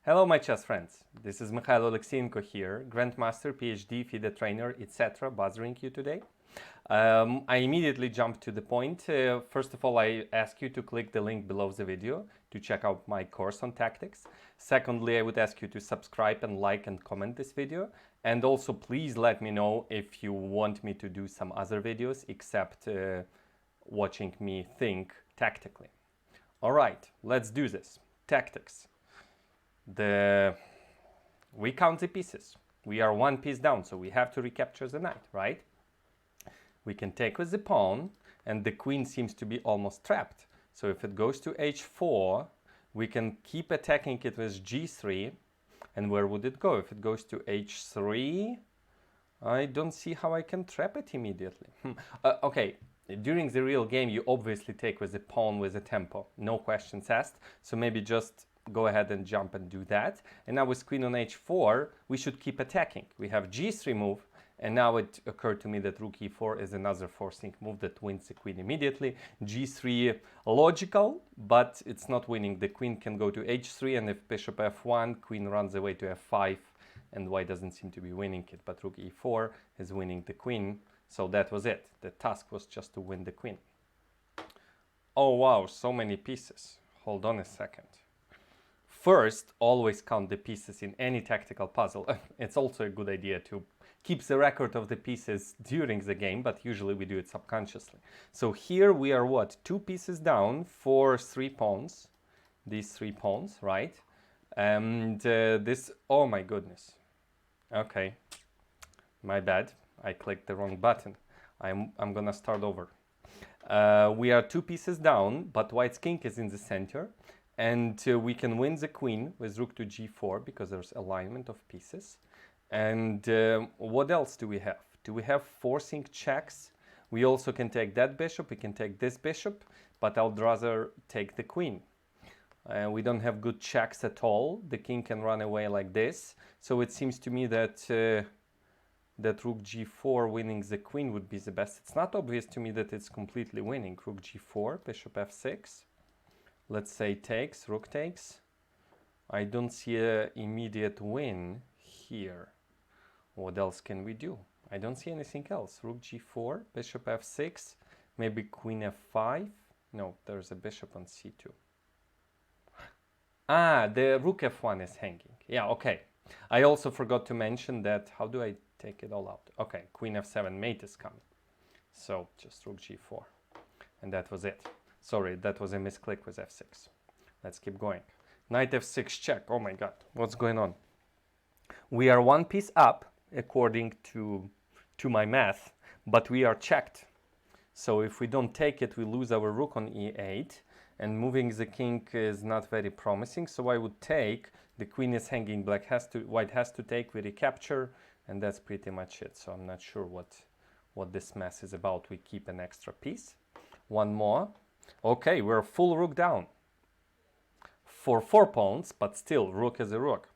Hello my chess friends, this is Oleksiyenko here, grandmaster, PhD, FIDE trainer, etc. buzzing you today. I immediately jump to the point. First of all, I ask you to click the link below the video to check out my course on tactics. Secondly, I would ask you to subscribe and like and comment this video. And also please let me know if you want me to do some other videos except watching me think tactically. All right, let's do this. Tactics. We count the pieces. We are one piece down, so we have to recapture the knight, right? We can take with the pawn, and the queen seems to be almost trapped. So if it goes to h4, we can keep attacking it with g3. And where would it go? If it goes to h3, I don't see how I can trap it immediately. Okay, during the real game, you obviously take with the pawn with a tempo. No questions asked. So maybe just go ahead and jump and do that. And now with queen on h4, we should keep attacking. We have g3 move, and now it occurred to me that rook e4 is another forcing move that wins the queen immediately. g3 logical, but it's not winning. The queen can go to h3, and if bishop f1, queen runs away to f5, and white doesn't seem to be winning it, but rook e4 is winning the queen. So that was it. The task was just to win the queen. Oh wow, so many pieces. Hold on a second. First, always count the pieces in any tactical puzzle. It's also a good idea to keep the record of the pieces during the game, but usually we do it subconsciously. So here we are what? 2 pieces down for 3 pawns. These 3 pawns, right? And this, oh my goodness. Okay, my bad. I clicked the wrong button. I'm gonna start over. We are 2 pieces down, but white's king is in the center. And we can win the queen with rook to g4 because there's alignment of pieces. And what else do we have? Do we have forcing checks? We also can take that bishop, we can take this bishop, but I would rather take the queen. We don't have good checks at all. The king can run away like this. So it seems to me that that rook g4 winning the queen would be the best. It's not obvious to me that it's completely winning. Rook g4, bishop f6. Let's say takes, rook takes. I don't see an immediate win here. What else can we do? I don't see anything else. Rook g4, bishop f6, maybe queen f5. No, there's a bishop on c2. Ah, the rook f1 is hanging. Yeah, okay. I also forgot to mention that, how do I take it all out? Okay, queen f7, mate is coming. So just rook g4. And that was it. Sorry, that was a misclick with f6. Let's keep going. Knight f6 check. Oh my god, what's going on? We are 1 piece up, according to my math, but we are checked. So if we don't take it, we lose our rook on e8, and moving the king is not very promising. So I would take, the queen is hanging, white has to take, we recapture, and that's pretty much it. So I'm not sure what this mess is about. We keep an extra piece. One more. Okay, we're full rook down for 4 pawns, but still, rook is a rook.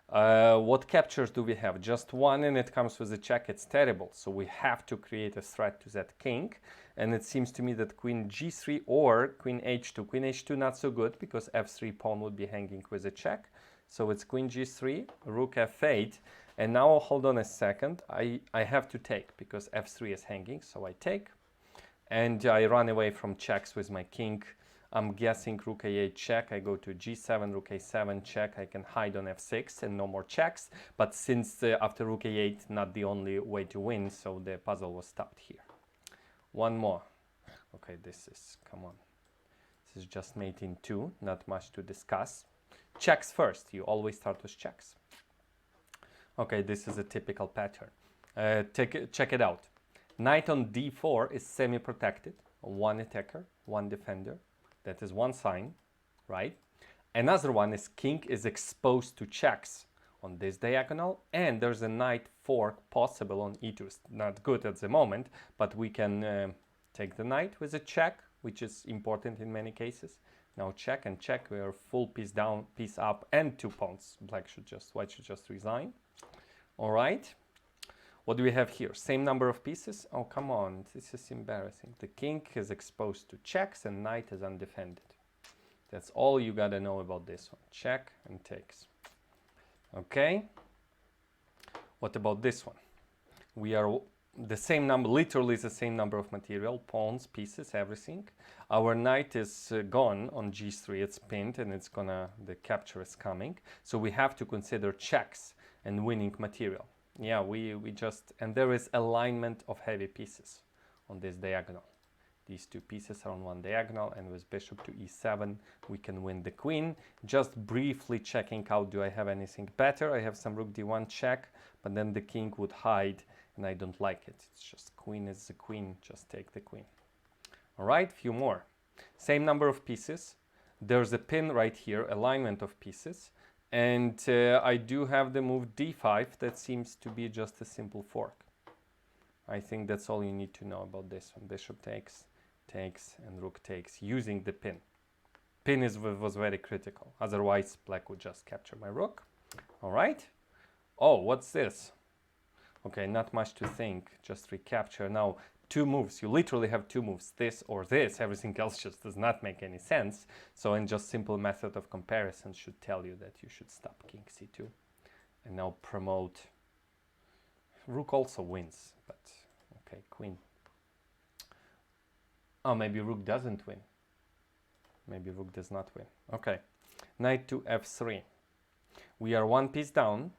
What captures do we have? Just one, and it comes with a check. It's terrible. So we have to create a threat to that king. And it seems to me that queen g3 or queen h2. Queen h2 not so good because f3 pawn would be hanging with a check. So it's queen g3, rook f8. And now, hold on a second. I have to take because f3 is hanging. So I take. And I run away from checks with my king. I'm guessing rook a8 check. I go to g7, rook a7 check. I can hide on f6 and no more checks. But since after rook a8, not the only way to win, so the puzzle was stopped here. One more. Okay, this is, come on. This is just mate in 2, not much to discuss. Checks first. You always start with checks. Okay, this is a typical pattern. Check it out. Knight on d4 is semi-protected. 1 attacker, 1 defender. That is one sign, right? Another one is king is exposed to checks on this diagonal, and there's a knight fork possible on e2. It's not good at the moment, but we can take the knight with a check, which is important in many cases. Now check and check. We are full piece down, piece up, and 2 pawns. White should just resign. All right. What do we have here? Same number of pieces? Oh, come on. This is embarrassing. The king is exposed to checks and knight is undefended. That's all you gotta know about this one. Check and takes. Okay. What about this one? We are the same number, literally the same number of material, pawns, pieces, everything. Our knight is gone on g3, it's pinned, and it's gonna, the capture is coming. So we have to consider checks and winning material. Yeah, we just, and there is alignment of heavy pieces on this diagonal. These two pieces are on one diagonal, and with bishop to e7, we can win the queen. Just briefly checking out, do I have anything better? I have some rook d1 check, but then the king would hide, and I don't like it. It's just queen is the queen, just take the queen. All right, few more. Same number of pieces. There's a pin right here, alignment of pieces. And I do have the move d5. That seems to be just a simple fork. I think that's all you need to know about this one. Bishop takes, takes, and rook takes using the pin. Pin was very critical. Otherwise, black would just capture my rook. All right. Oh, what's this? Okay, not much to think. Just recapture. Now, two moves. You literally have two moves, this or this. Everything else just does not make any sense. So, in just simple method of comparison should tell you that you should stop king c2. And now promote. Rook also wins, but okay, queen. Oh, maybe rook doesn't win. Maybe rook does not win. Okay, knight to f3. We are one piece down.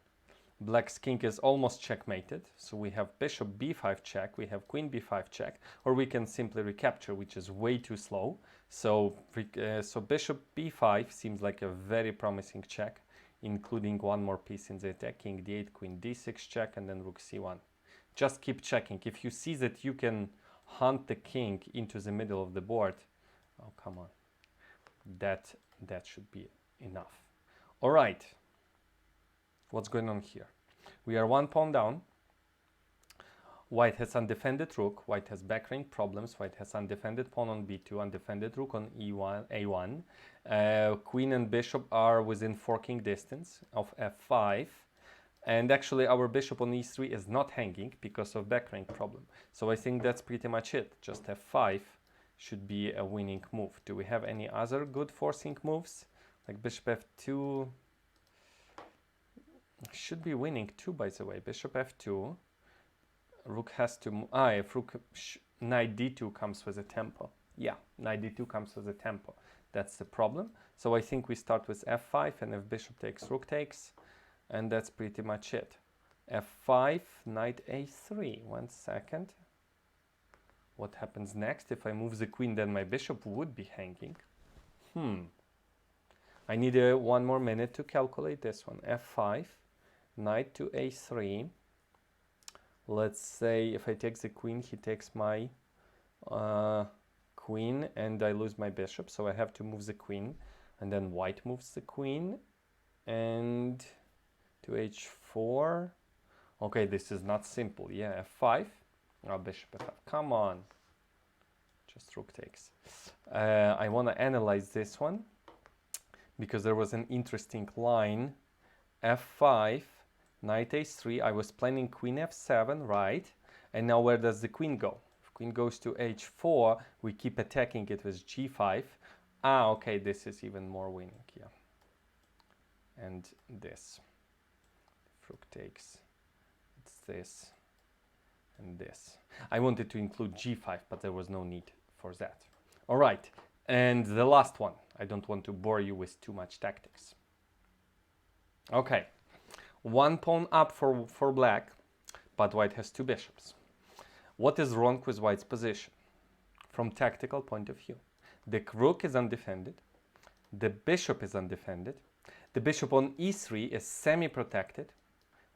Black's king is almost checkmated. So we have bishop b5 check, we have queen b5 check, or we can simply recapture, which is way too slow. So, so bishop b5 seems like a very promising check, including one more piece in the attack, king d8, queen d6 check, and then rook c1. Just keep checking. If you see that you can hunt the king into the middle of the board, oh, come on. That should be enough. All right. What's going on here? We are one pawn down. White has undefended rook. White has backrange problems. White has undefended pawn on b2, undefended rook on e1, a1. Queen and bishop are within forking distance of f5. And actually our bishop on e3 is not hanging because of backrange problem. So I think that's pretty much it. Just f5 should be a winning move. Do we have any other good forcing moves? Like bishop f2 should be winning too, by the way. Bishop f2. Rook has to if rook knight d2 comes with a tempo. Yeah, knight d2 comes with a tempo. That's the problem. So I think we start with f5, and if bishop takes, rook takes, and that's pretty much it. f5, knight a3. 1 second. What happens next? If I move the queen, then my bishop would be hanging. I need one more minute to calculate this one. f5, knight to a3. Let's say if I take the queen, he takes my queen, and I lose my bishop. So I have to move the queen, and then white moves the queen, and to h4. Okay, this is not simple. Yeah, f5. Oh, bishop f5. Come on. Just rook takes. I want to analyze this one because there was an interesting line. f5, knight a3. I was planning queen f7, right? And now where does the queen go? If queen goes to h4, we keep attacking it with g5. Ah, okay, this is even more winning, yeah. And this. If rook takes, it's this and this. I wanted to include g5, but there was no need for that. All right, and the last one. I don't want to bore you with too much tactics. Okay. One pawn up for black, but white has two bishops. What is wrong with white's position? From tactical point of view. The rook is undefended. The bishop is undefended. The bishop on e3 is semi-protected.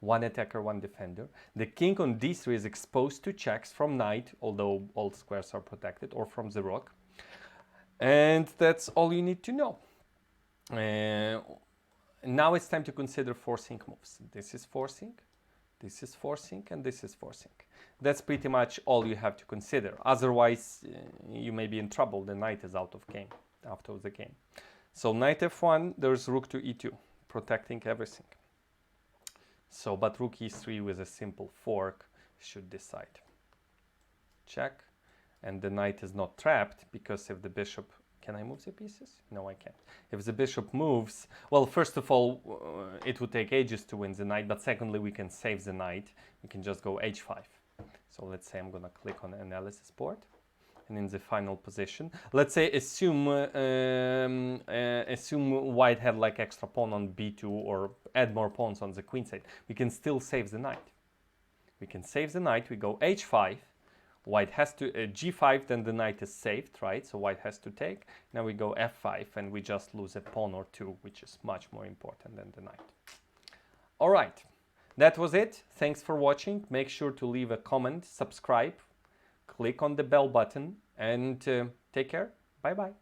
One attacker, one defender. The king on d3 is exposed to checks from knight, although all squares are protected, or from the rook. And that's all you need to know. Now it's time to consider forcing moves. This is forcing, this is forcing, and this is forcing. That's pretty much all you have to consider. Otherwise, you may be in trouble. The knight is out of the game. So knight f1, there's rook to e2, protecting everything. So, but rook e3 with a simple fork should decide. Check, and the knight is not trapped because if the bishop Can I move the pieces? No, I can't. If the bishop moves, well, first of all, it would take ages to win the knight, but secondly, we can save the knight. We can just go h5. So let's say I'm going to click on the analysis board. And in the final position, let's say assume white had like extra pawn on b2 or add more pawns on the queen side. We can still save the knight. We can save the knight. We go h5. White has to g5, then the knight is saved, right? So white has to take. Now we go f5, and we just lose a pawn or two, which is much more important than the knight. All right, that was it. Thanks for watching. Make sure to leave a comment, subscribe, click on the bell button, and take care. Bye-bye.